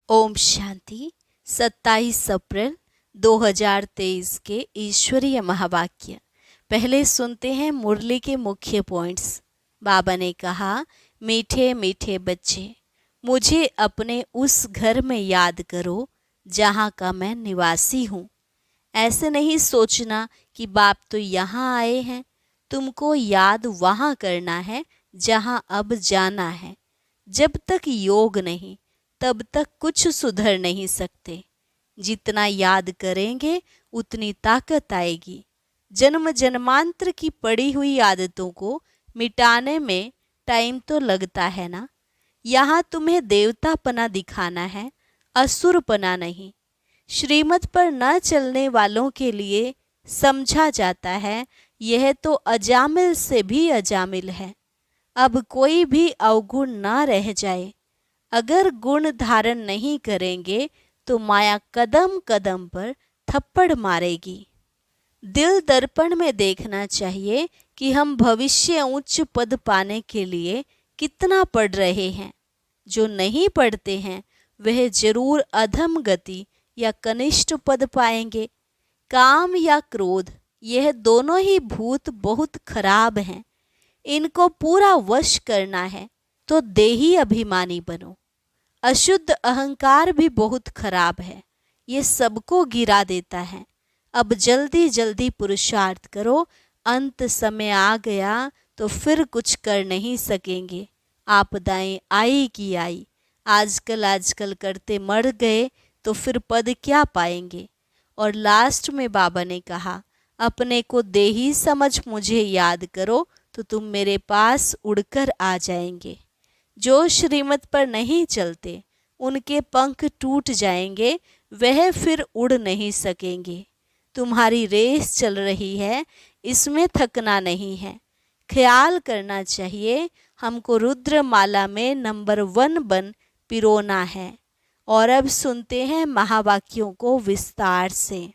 ओम शांति। 27 अप्रैल 2023 के ईश्वरीय महावाक्य। पहले सुनते हैं मुरली के मुख्य पॉइंट्स। बाबा ने कहा, मीठे मीठे बच्चे, मुझे अपने उस घर में याद करो जहाँ का मैं निवासी हूँ। ऐसे नहीं सोचना कि बाप तो यहाँ आए हैं। तुमको याद वहाँ करना है जहाँ अब जाना है। जब तक योग नहीं तब तक कुछ सुधर नहीं सकते। जितना याद करेंगे उतनी ताकत आएगी। जन्म जन्मांतर की पड़ी हुई आदतों को मिटाने में टाइम तो लगता है ना। यहाँ तुम्हें देवतापना दिखाना है, असुरपना नहीं। श्रीमत पर न चलने वालों के लिए समझा जाता है यह तो अजामिल से भी अजामिल है। अब कोई भी अवगुण न रह जाए। अगर गुण धारण नहीं करेंगे तो माया कदम कदम पर थप्पड़ मारेगी। दिल दर्पण में देखना चाहिए कि हम भविष्य उच्च पद पाने के लिए कितना पढ़ रहे हैं। जो नहीं पढ़ते हैं वह जरूर अधम गति या कनिष्ठ पद पाएंगे। काम या क्रोध, यह दोनों ही भूत बहुत खराब हैं। इनको पूरा वश करना है तो देही अभिमानी बनो। अशुद्ध अहंकार भी बहुत खराब है, ये सबको गिरा देता है। अब जल्दी जल्दी पुरुषार्थ करो, अंत समय आ गया तो फिर कुछ कर नहीं सकेंगे। आपदाएं आई की आई, आजकल करते मर गए तो फिर पद क्या पाएंगे। और लास्ट में बाबा ने कहा, अपने को देही समझ मुझे याद करो तो तुम मेरे पास उड़कर आ जाएंगे। जो श्रीमत पर नहीं चलते उनके पंख टूट जाएंगे, वह फिर उड़ नहीं सकेंगे। तुम्हारी रेस चल रही है, इसमें थकना नहीं है। ख्याल करना चाहिए हमको रुद्रमाला में नंबर 1 बन पिरोना है। और अब सुनते हैं महावाक्यों को विस्तार से।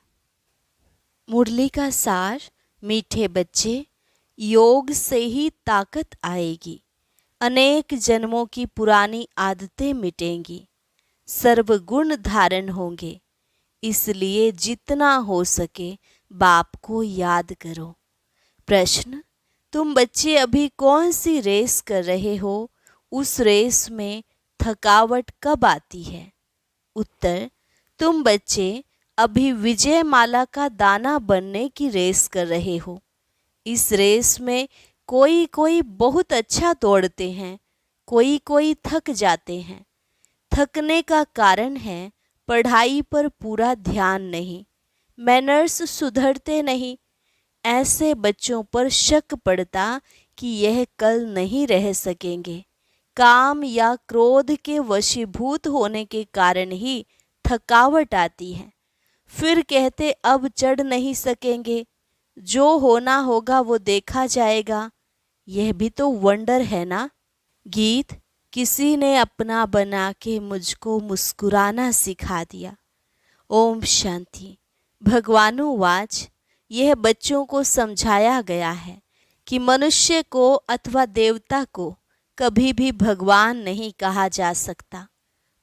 मुरली का सार। मीठे बच्चे, योग से ही ताकत आएगी। अनेक जन्मों की पुरानी आदतें मिटेंगी। सर्वगुण धारण होंगे। इसलिए जितना हो सके बाप को याद करो। प्रश्न, तुम बच्चे अभी कौन सी रेस कर रहे हो? उस रेस में थकावट कब आती है? उत्तर, तुम बच्चे अभी विजय माला का दाना बनने की रेस कर रहे हो। इस रेस में कोई कोई बहुत अच्छा दौड़ते हैं, कोई कोई थक जाते हैं। थकने का कारण है पढ़ाई पर पूरा ध्यान नहीं, मैनर्स सुधरते नहीं। ऐसे बच्चों पर शक पड़ता कि यह कल नहीं रह सकेंगे। काम या क्रोध के वशीभूत होने के कारण ही थकावट आती है। फिर कहते अब चढ़ नहीं सकेंगे, जो होना होगा वो देखा जाएगा। यह भी तो वंडर है ना। गीत, किसी ने अपना बना के मुझको मुस्कुराना सिखा दिया। ओम शांति। भगवानुवाच, यह बच्चों को समझाया गया है कि मनुष्य को अथवा देवता को कभी भी भगवान नहीं कहा जा सकता।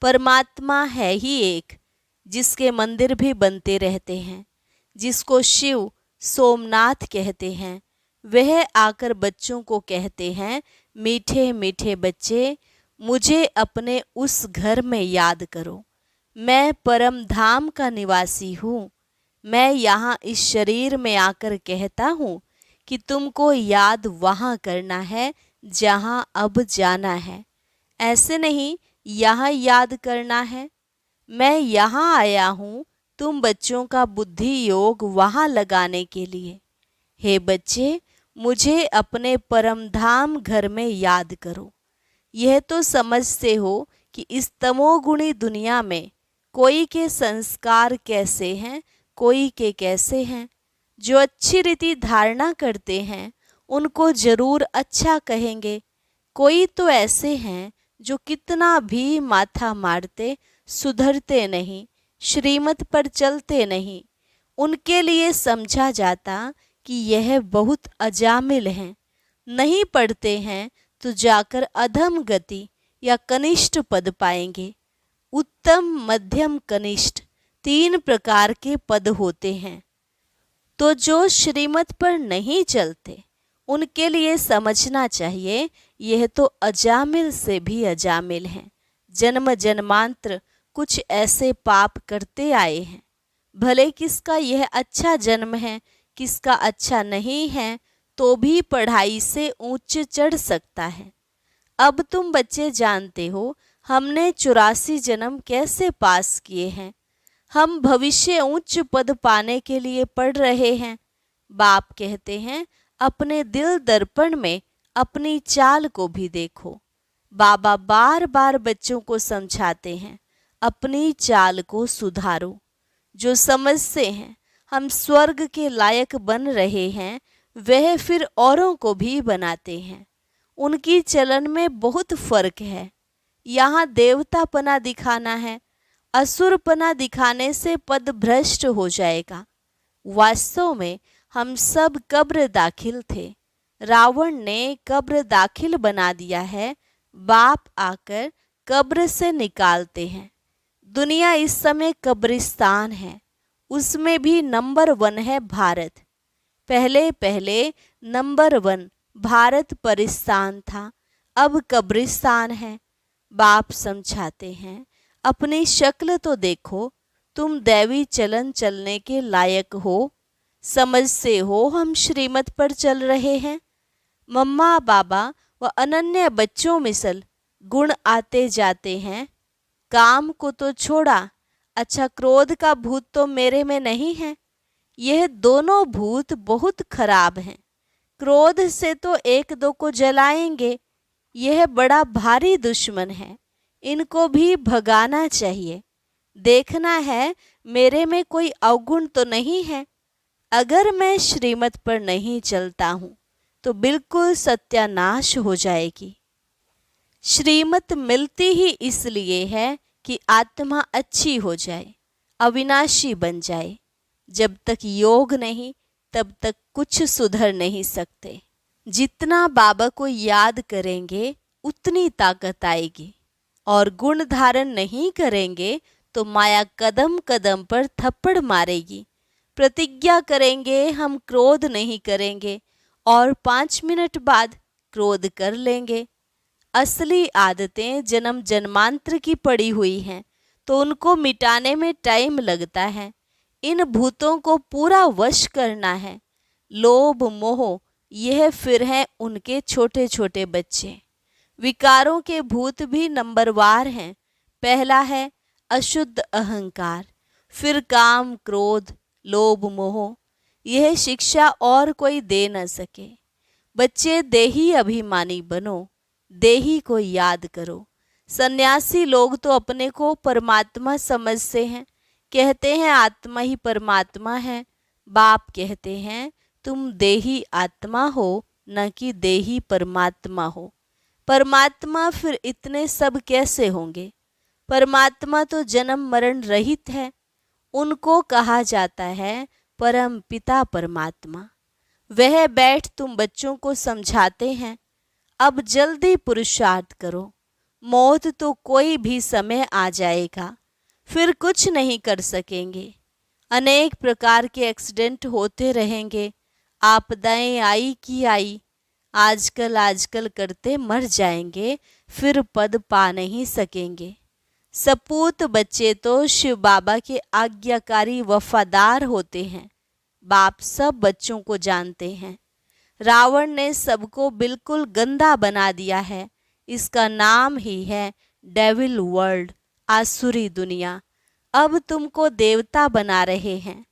परमात्मा है ही एक, जिसके मंदिर भी बनते रहते हैं, जिसको शिव सोमनाथ कहते हैं। वह आकर बच्चों को कहते हैं, मीठे मीठे बच्चे, मुझे अपने उस घर में याद करो। मैं परम धाम का निवासी हूँ। मैं यहाँ इस शरीर में आकर कहता हूँ कि तुमको याद वहाँ करना है जहाँ अब जाना है। ऐसे नहीं यहाँ याद करना है। मैं यहाँ आया हूँ तुम बच्चों का बुद्धि योग वहाँ लगाने के लिए। हे बच्चे, मुझे अपने परम धाम घर में याद करो। यह तो समझते हो कि इस तमोगुणी दुनिया में कोई के संस्कार कैसे हैं, कोई के कैसे हैं। जो अच्छी रीति धारणा करते हैं उनको जरूर अच्छा कहेंगे। कोई तो ऐसे हैं जो कितना भी माथा मारते सुधरते नहीं, श्रीमत पर चलते नहीं। उनके लिए समझा जाता कि यह बहुत अजामिल हैं, नहीं पढ़ते हैं तो जाकर अधम गति या कनिष्ठ पद पाएंगे। उत्तम मध्यम कनिष्ठ 3 प्रकार के पद होते हैं। तो जो श्रीमत पर नहीं चलते उनके लिए समझना चाहिए यह तो अजामिल से भी अजामिल हैं। जन्म जन्मांतर कुछ ऐसे पाप करते आए हैं। भले किसका यह अच्छा जन्म है किसका अच्छा नहीं है, तो भी पढ़ाई से ऊंच चढ़ सकता है। अब तुम बच्चे जानते हो हमने 84 जन्म कैसे पास किए हैं। हम भविष्य उच्च पद पाने के लिए पढ़ रहे हैं। बाप कहते हैं अपने दिल दर्पण में अपनी चाल को भी देखो। बाबा बार बार बच्चों को समझाते हैं अपनी चाल को सुधारो। जो समझते हैं हम स्वर्ग के लायक बन रहे हैं वह फिर औरों को भी बनाते हैं। उनकी चलन में बहुत फर्क है। यहाँ देवतापना दिखाना है, असुरपना दिखाने से पद भ्रष्ट हो जाएगा। वास्तव में हम सब कब्र दाखिल थे। रावण ने कब्र दाखिल बना दिया है। बाप आकर कब्र से निकालते हैं। दुनिया इस समय कब्रिस्तान है। उसमें भी नंबर 1 है भारत। पहले पहले नंबर 1 भारत परिस्तान था, अब कब्रिस्तान है। बाप समझाते हैं अपनी शक्ल तो देखो, तुम दैवी चलन चलने के लायक हो। समझते हो हम श्रीमत पर चल रहे हैं। मम्मा बाबा व अनन्य बच्चों मिसल गुण आते जाते हैं। काम को तो छोड़ा, अच्छा क्रोध का भूत तो मेरे में नहीं है। यह दोनों भूत बहुत खराब हैं। क्रोध से तो एक दो को जलाएंगे। यह बड़ा भारी दुश्मन है, इनको भी भगाना चाहिए। देखना है मेरे में कोई अवगुण तो नहीं है। अगर मैं श्रीमत पर नहीं चलता हूँ तो बिल्कुल सत्यानाश हो जाएगी। श्रीमत मिलती ही इसलिए है कि आत्मा अच्छी हो जाए, अविनाशी बन जाए। जब तक योग नहीं तब तक कुछ सुधर नहीं सकते। जितना बाबा को याद करेंगे उतनी ताकत आएगी, और गुण धारण नहीं करेंगे तो माया कदम कदम पर थप्पड़ मारेगी। प्रतिज्ञा करेंगे हम क्रोध नहीं करेंगे और 5 मिनट बाद क्रोध कर लेंगे। असली आदतें जन्म जन्मांतर की पड़ी हुई हैं, तो उनको मिटाने में टाइम लगता है। इन भूतों को पूरा वश करना है। लोभ मोह यह फिर हैं उनके छोटे छोटे बच्चे। विकारों के भूत भी नंबरवार हैं। पहला है अशुद्ध अहंकार, फिर काम क्रोध लोभ मोह। यह शिक्षा और कोई दे न सके। बच्चे देही अभिमानी बनो, देही को याद करो। सन्यासी लोग तो अपने को परमात्मा समझते हैं, कहते हैं आत्मा ही परमात्मा है। बाप कहते हैं तुम देही आत्मा हो, न कि देही परमात्मा हो। परमात्मा फिर इतने सब कैसे होंगे? परमात्मा तो जन्म मरण रहित है। उनको कहा जाता है परम पिता परमात्मा। वह बैठ तुम बच्चों को समझाते हैं। अब जल्दी पुरुषार्थ करो। मौत तो कोई भी समय आ जाएगा, फिर कुछ नहीं कर सकेंगे। अनेक प्रकार के एक्सीडेंट होते रहेंगे। आपदाएं आई की आई, आजकल करते मर जाएंगे, फिर पद पा नहीं सकेंगे। सपूत बच्चे तो शिव बाबा के आज्ञाकारी वफादार होते हैं। बाप सब बच्चों को जानते हैं। रावण ने सबको बिल्कुल गंदा बना दिया है। इसका नाम ही है डेविल वर्ल्ड, आसुरी दुनिया। अब तुमको देवता बना रहे हैं।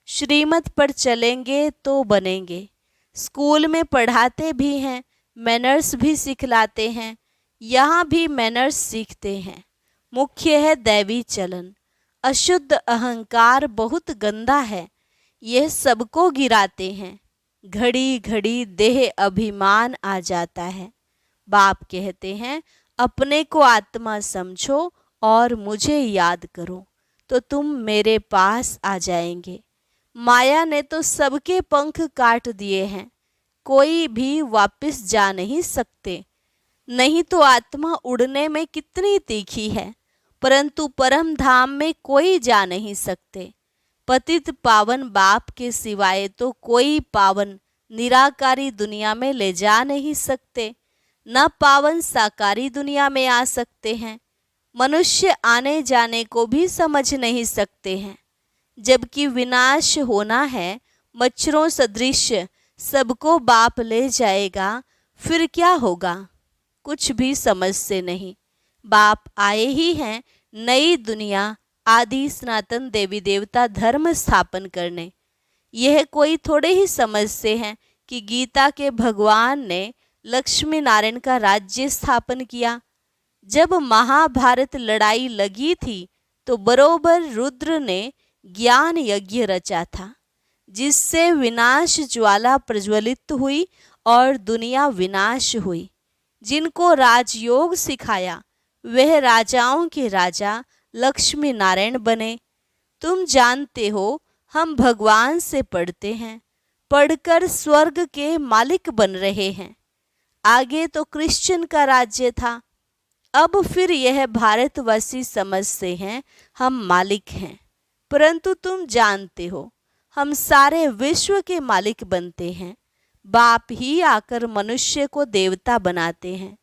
श्रीमत पर चलेंगे तो बनेंगे। स्कूल में पढ़ाते भी हैं, मैनर्स भी सिखलाते हैं। यहाँ भी मैनर्स सीखते हैं। मुख्य है दैवी चलन। अशुद्ध अहंकार बहुत गंदा है, यह सबको गिराते हैं। घड़ी घड़ी देह अभिमान आ जाता है। बाप कहते हैं अपने को आत्मा समझो और मुझे याद करो तो तुम मेरे पास आ जाएंगे। माया ने तो सबके पंख काट दिए हैं, कोई भी वापस जा नहीं सकते। नहीं तो आत्मा उड़ने में कितनी तीखी है, परंतु परम धाम में कोई जा नहीं सकते। पतित पावन बाप के सिवाय तो कोई पावन निराकारी दुनिया में ले जा नहीं सकते, न पावन साकारी दुनिया में आ सकते हैं। मनुष्य आने जाने को भी समझ नहीं सकते हैं। जबकि विनाश होना है, मच्छरों सदृश सबको बाप ले जाएगा, फिर क्या होगा? कुछ भी समझते नहीं। बाप आए ही हैं नई दुनिया, आदि सनातन देवी देवता धर्म स्थापन करने। यह कोई थोड़े ही समझते हैं कि गीता के भगवान ने लक्ष्मी नारायण का राज्य स्थापन किया। जब महाभारत लड़ाई लगी थी तो बरोबर रुद्र ने ज्ञान यज्ञ रचा था, जिससे विनाश ज्वाला प्रज्वलित हुई और दुनिया विनाश हुई। जिनको राजयोग सिखाया वह राजाओं के राजा लक्ष्मी नारायण बने। तुम जानते हो, हम भगवान से पढ़ते हैं, पढ़कर स्वर्ग के मालिक बन रहे हैं। आगे तो क्रिश्चियन का राज्य था, अब फिर यह भारतवासी समझते हैं हम मालिक हैं। परंतु तुम जानते हो, हम सारे विश्व के मालिक बनते हैं। बाप ही आकर मनुष्य को देवता बनाते हैं।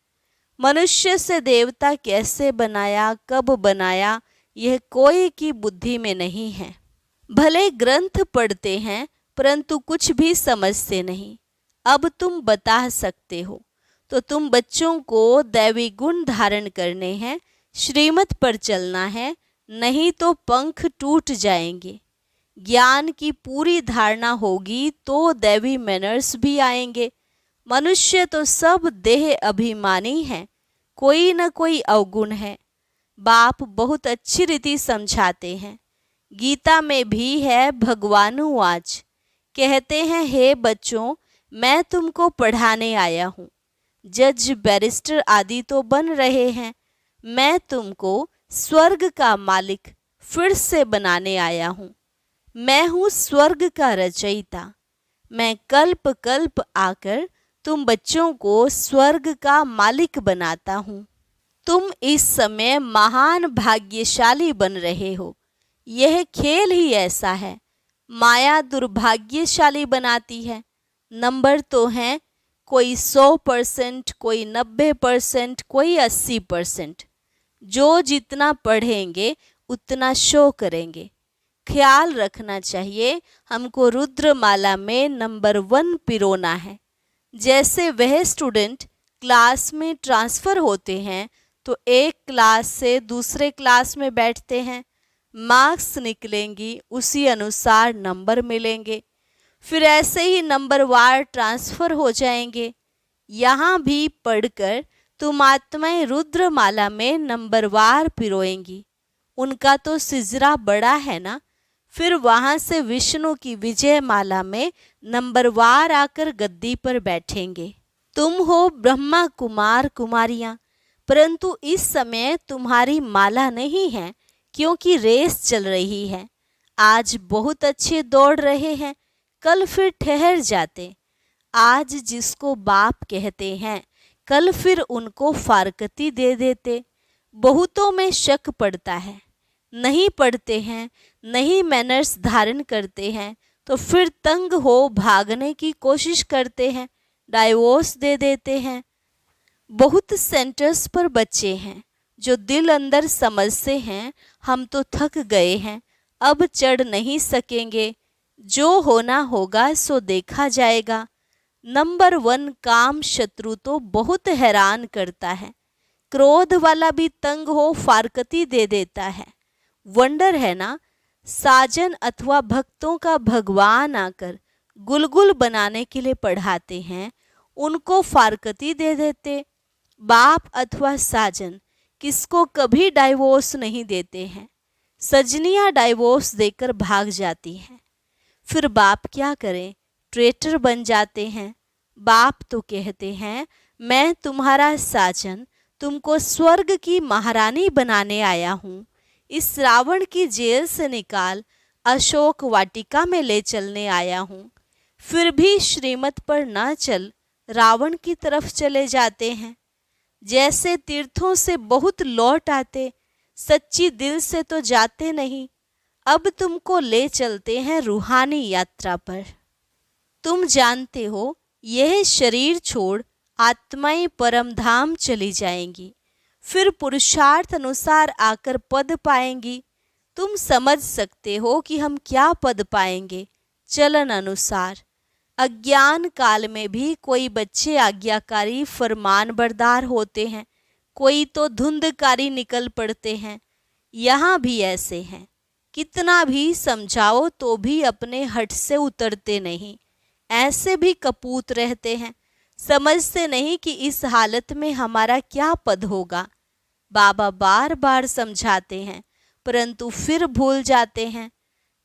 मनुष्य से देवता कैसे बनाया, कब बनाया, यह कोई की बुद्धि में नहीं है। भले ग्रंथ पढ़ते हैं, परंतु कुछ भी समझते नहीं। अब तुम बता सकते हो तो तुम बच्चों को दैवी गुण धारण करने हैं, श्रीमत पर चलना है, नहीं तो पंख टूट जाएंगे। ज्ञान की पूरी धारणा होगी तो दैवी मैनर्स भी आएंगे। मनुष्य तो सब देह अभिमानी है, कोई न कोई अवगुण है। बाप बहुत अच्छी रीति समझाते हैं। गीता में भी है भगवानुवाच, कहते हैं हे बच्चों, मैं तुमको पढ़ाने आया हूँ। जज बैरिस्टर आदि तो बन रहे हैं, मैं तुमको स्वर्ग का मालिक फिर से बनाने आया हूँ। मैं हूँ स्वर्ग का रचयिता। मैं कल्प कल्प आकर तुम बच्चों को स्वर्ग का मालिक बनाता हूँ। तुम इस समय महान भाग्यशाली बन रहे हो। यह खेल ही ऐसा है। माया दुर्भाग्यशाली बनाती है। नंबर तो हैं, कोई 100%, कोई 90%, कोई 80%। जो जितना पढ़ेंगे उतना शो करेंगे। ख्याल रखना चाहिए, हमको रुद्रमाला में नंबर 1 पिरोना है। जैसे वह स्टूडेंट क्लास में ट्रांसफ़र होते हैं तो एक क्लास से दूसरे क्लास में बैठते हैं, मार्क्स निकलेंगी, उसी अनुसार नंबर मिलेंगे। फिर ऐसे ही नंबर वार ट्रांसफ़र हो जाएंगे। यहाँ भी पढ़कर तुम आत्माएं रुद्रमाला में नंबर वार पिरोएंगी। उनका तो सिजरा बड़ा है ना। फिर वहाँ से विष्णु की विजय माला में नंबर वार आकर गद्दी पर बैठेंगे। तुम हो ब्रह्मा कुमार कुमारियाँ, परंतु इस समय तुम्हारी माला नहीं है, क्योंकि रेस चल रही है। आज बहुत अच्छे दौड़ रहे हैं, कल फिर ठहर जाते। आज जिसको बाप कहते हैं, कल फिर उनको फारकती दे देते। बहुतों में शक पड़ता है, नहीं पढ़ते हैं, नहीं मैनर्स धारण करते हैं, तो फिर तंग हो भागने की कोशिश करते हैं, डाइवोर्स दे देते हैं। बहुत सेंटर्स पर बच्चे हैं जो दिल अंदर समझते हैं हम तो थक गए हैं, अब चढ़ नहीं सकेंगे, जो होना होगा सो देखा जाएगा। नंबर 1 काम शत्रु तो बहुत हैरान करता है। क्रोध वाला भी तंग हो फारकती दे देता है। वंडर है ना, साजन अथवा भक्तों का भगवान आकर गुलगुल बनाने के लिए पढ़ाते हैं, उनको फारकती दे देते। बाप अथवा साजन किसको कभी डाइवोर्स नहीं देते हैं। सजनियाँ डाइवोर्स देकर भाग जाती हैं। फिर बाप क्या करें, ट्रेटर बन जाते हैं। बाप तो कहते हैं मैं तुम्हारा साजन, तुमको स्वर्ग की महारानी बनाने आया हूँ। इस रावण की जेल से निकाल अशोक वाटिका में ले चलने आया हूँ। फिर भी श्रीमत पर न चल रावण की तरफ चले जाते हैं। जैसे तीर्थों से बहुत लौट आते, सच्ची दिल से तो जाते नहीं। अब तुमको ले चलते हैं रूहानी यात्रा पर। तुम जानते हो, यह शरीर छोड़ आत्माएं परम धाम चली जाएंगी, फिर पुरुषार्थ अनुसार आकर पद पाएंगी। तुम समझ सकते हो कि हम क्या पद पाएंगे। चलन अनुसार अज्ञान काल में भी कोई बच्चे आज्ञाकारी फरमानबरदार होते हैं, कोई तो धुंधकारी निकल पड़ते हैं। यहाँ भी ऐसे हैं, कितना भी समझाओ तो भी अपने हट से उतरते नहीं। ऐसे भी कपूत रहते हैं, समझते नहीं कि इस हालत में हमारा क्या पद होगा। बाबा बार बार समझाते हैं, परंतु फिर भूल जाते हैं।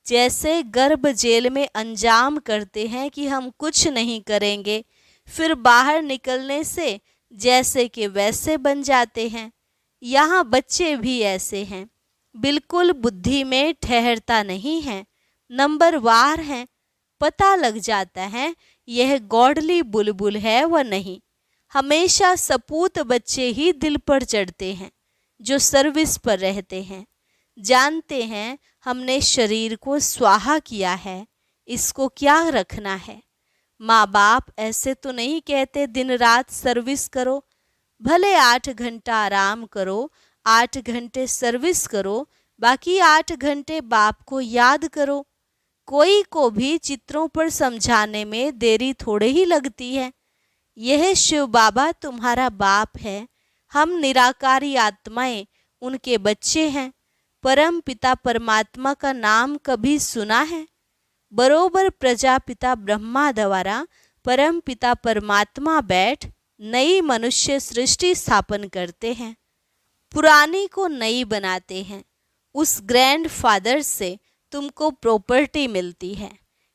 जैसे गर्भ जेल में अंजाम करते हैं कि हम कुछ नहीं करेंगे, फिर बाहर निकलने से जैसे कि वैसे बन जाते हैं। यहाँ बच्चे भी ऐसे हैं, बिल्कुल बुद्धि में ठहरता नहीं है, नंबरवार हैं। पता लग जाता है यह गौडली बुलबुल है व नहीं। हमेशा सपूत बच्चे ही दिल पर चढ़ते हैं जो सर्विस पर रहते हैं। जानते हैं हमने शरीर को स्वाहा किया है, इसको क्या रखना है। माँ बाप ऐसे तो नहीं कहते दिन रात सर्विस करो, भले 8 घंटा आराम करो, 8 घंटे सर्विस करो, बाकी 8 घंटे बाप को याद करो। कोई को भी चित्रों पर समझाने में देरी थोड़े ही लगती है। यह शिव बाबा तुम्हारा बाप है, हम निराकारी आत्माएं उनके बच्चे हैं। परम पिता परमात्मा का नाम कभी सुना है? बरोबर प्रजापिता ब्रह्मा द्वारा परम पिता परमात्मा बैठ नई मनुष्य सृष्टि स्थापन करते हैं, पुरानी को नई बनाते हैं। उस ग्रैंड फादर से तुमको प्रॉपर्टी मिलती है।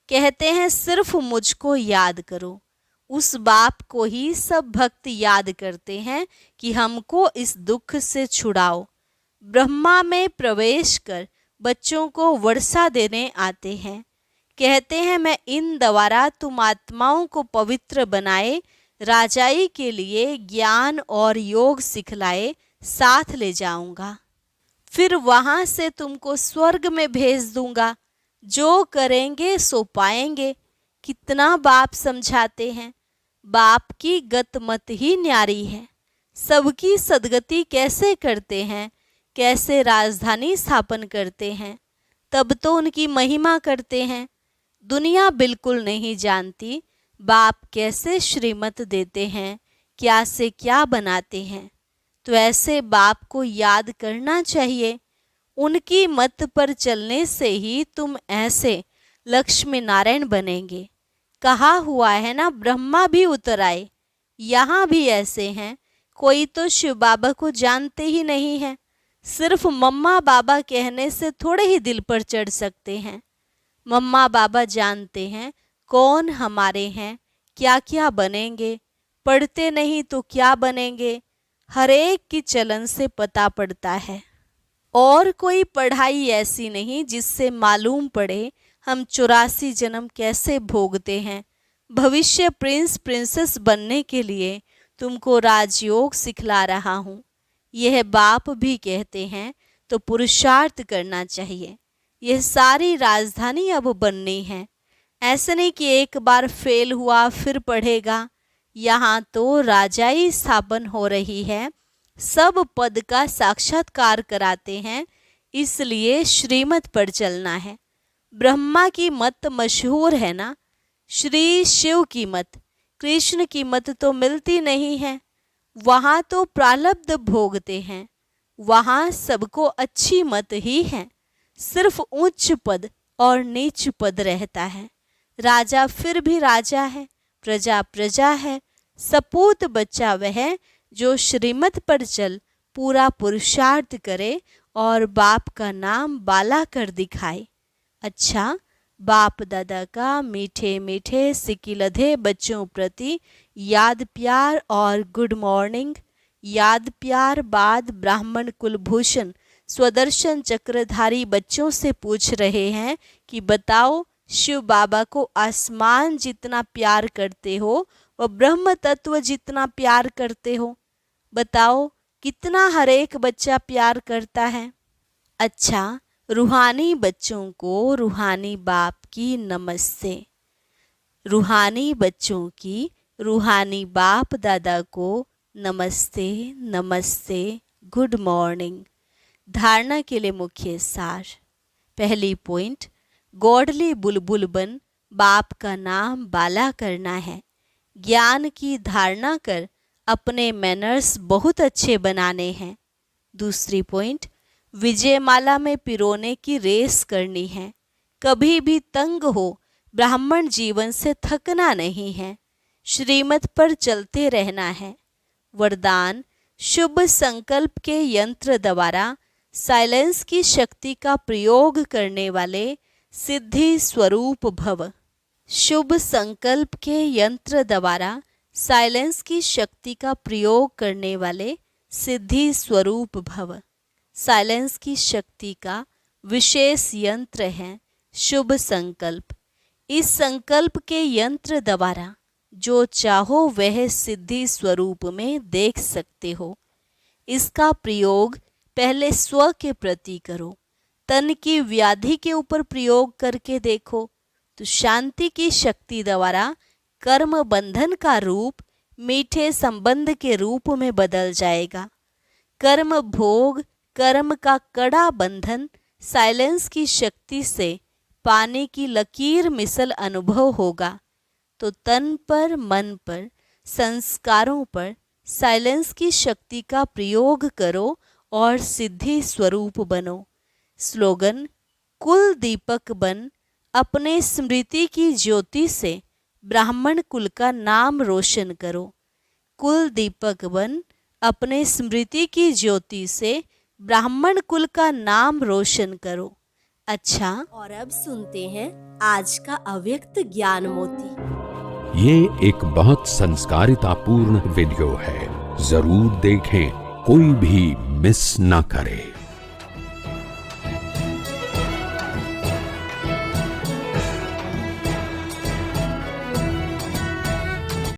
कहते हैं सिर्फ मुझको याद करो। उस बाप को ही सब भक्त याद करते हैं कि हमको इस दुख से छुड़ाओ। ब्रह्मा में प्रवेश कर बच्चों को वर्षा देने आते हैं। कहते हैं मैं इन द्वारा तुम आत्माओं को पवित्र बनाए, राजाई के लिए ज्ञान और योग सिखलाए, साथ ले जाऊंगा। फिर वहां से तुमको स्वर्ग में भेज दूंगा। जो करेंगे सो पाएंगे। कितना बाप समझाते हैं। बाप की गतमत ही न्यारी है। सबकी सदगति कैसे करते हैं, कैसे राजधानी स्थापन करते हैं, तब तो उनकी महिमा करते हैं। दुनिया बिल्कुल नहीं जानती बाप कैसे श्रीमत देते हैं, क्या से क्या बनाते हैं। तो ऐसे बाप को याद करना चाहिए। उनकी मत पर चलने से ही तुम ऐसे लक्ष्मी नारायण बनेंगे। कहा हुआ है ना, ब्रह्मा भी उतर आए। यहाँ भी ऐसे हैं, कोई तो शिव बाबा को जानते ही नहीं है। सिर्फ मम्मा बाबा कहने से थोड़े ही दिल पर चढ़ सकते हैं। मम्मा बाबा जानते हैं कौन हमारे हैं, क्या क्या बनेंगे। पढ़ते नहीं तो क्या बनेंगे, हर एक की चलन से पता पड़ता है। और कोई पढ़ाई ऐसी नहीं जिससे मालूम पड़े हम 84 जन्म कैसे भोगते हैं। भविष्य प्रिंस प्रिंसेस बनने के लिए तुमको राजयोग सिखला रहा हूँ। यह बाप भी कहते हैं तो पुरुषार्थ करना चाहिए। यह सारी राजधानी अब बननी है। ऐसे नहीं कि एक बार फेल हुआ फिर पढ़ेगा। यहाँ तो राजाई स्थापन हो रही है, सब पद का साक्षात्कार कराते हैं, इसलिए श्रीमत पर चलना है। ब्रह्मा की मत मशहूर है ना, श्री शिव की मत, कृष्ण की मत तो मिलती नहीं है। वहाँ तो प्रारब्ध भोगते हैं, वहाँ सबको अच्छी मत ही है। सिर्फ उच्च पद और नीच पद रहता है। राजा फिर भी राजा है, प्रजा प्रजा है। सपूत बच्चा वह जो श्रीमत पर चल पूरा पुरुषार्थ करे और बाप का नाम बाला कर दिखाए। अच्छा, बाप दादा का मीठे मीठे सिकिलधे बच्चों प्रति याद प्यार और गुड मॉर्निंग। याद प्यार बाद ब्राह्मण कुलभूषण स्वदर्शन चक्रधारी बच्चों से पूछ रहे हैं कि बताओ, शिव बाबा को आसमान जितना प्यार करते हो व ब्रह्म तत्व जितना प्यार करते हो। बताओ, कितना हर एक बच्चा प्यार करता है। अच्छा, रूहानी बच्चों को रूहानी बाप की नमस्ते। रूहानी बच्चों की रूहानी बाप दादा को नमस्ते नमस्ते, गुड मॉर्निंग। धारणा के लिए मुख्य सार। पहली पॉइंट, गॉडली बुलबुल बन बाप का नाम बाला करना है। ज्ञान की धारणा कर अपने मैनर्स बहुत अच्छे बनाने हैं। दूसरी पॉइंट, विजयमाला में पिरोने की रेस करनी है। कभी भी तंग हो, ब्राह्मण जीवन से थकना नहीं है। श्रीमत पर चलते रहना है। वरदान, शुभ संकल्प के यंत्र द्वारा साइलेंस की शक्ति का प्रयोग करने वाले सिद्धि स्वरूप भव। शुभ संकल्प के यंत्र द्वारा साइलेंस की शक्ति का प्रयोग करने वाले सिद्धि स्वरूप भव। साइलेंस की शक्ति का विशेष यंत्र है शुभ संकल्प। इस संकल्प के यंत्र द्वारा जो चाहो वह सिद्धि स्वरूप में देख सकते हो। इसका प्रयोग पहले स्व के प्रति करो। तन की व्याधि के ऊपर प्रयोग करके देखो तो शांति की शक्ति द्वारा कर्म बंधन का रूप मीठे संबंध के रूप में बदल जाएगा। कर्म भोग, कर्म का कड़ा बंधन साइलेंस की शक्ति से पाने की लकीर मिसल अनुभव होगा। तो तन पर, मन पर, संस्कारों पर साइलेंस की शक्ति का प्रयोग करो और सिद्धि स्वरूप बनो। स्लोगन, कुल दीपक बन अपने स्मृति की ज्योति से ब्राह्मण कुल का नाम रोशन करो। कुल दीपक बन अपने स्मृति की ज्योति से ब्राह्मण कुल का नाम रोशन करो। अच्छा, और अब सुनते हैं आज का अव्यक्त ज्ञान मोती। ये एक बहुत संस्कारितापूर्ण वीडियो है, जरूर देखें, कोई भी मिस ना करे।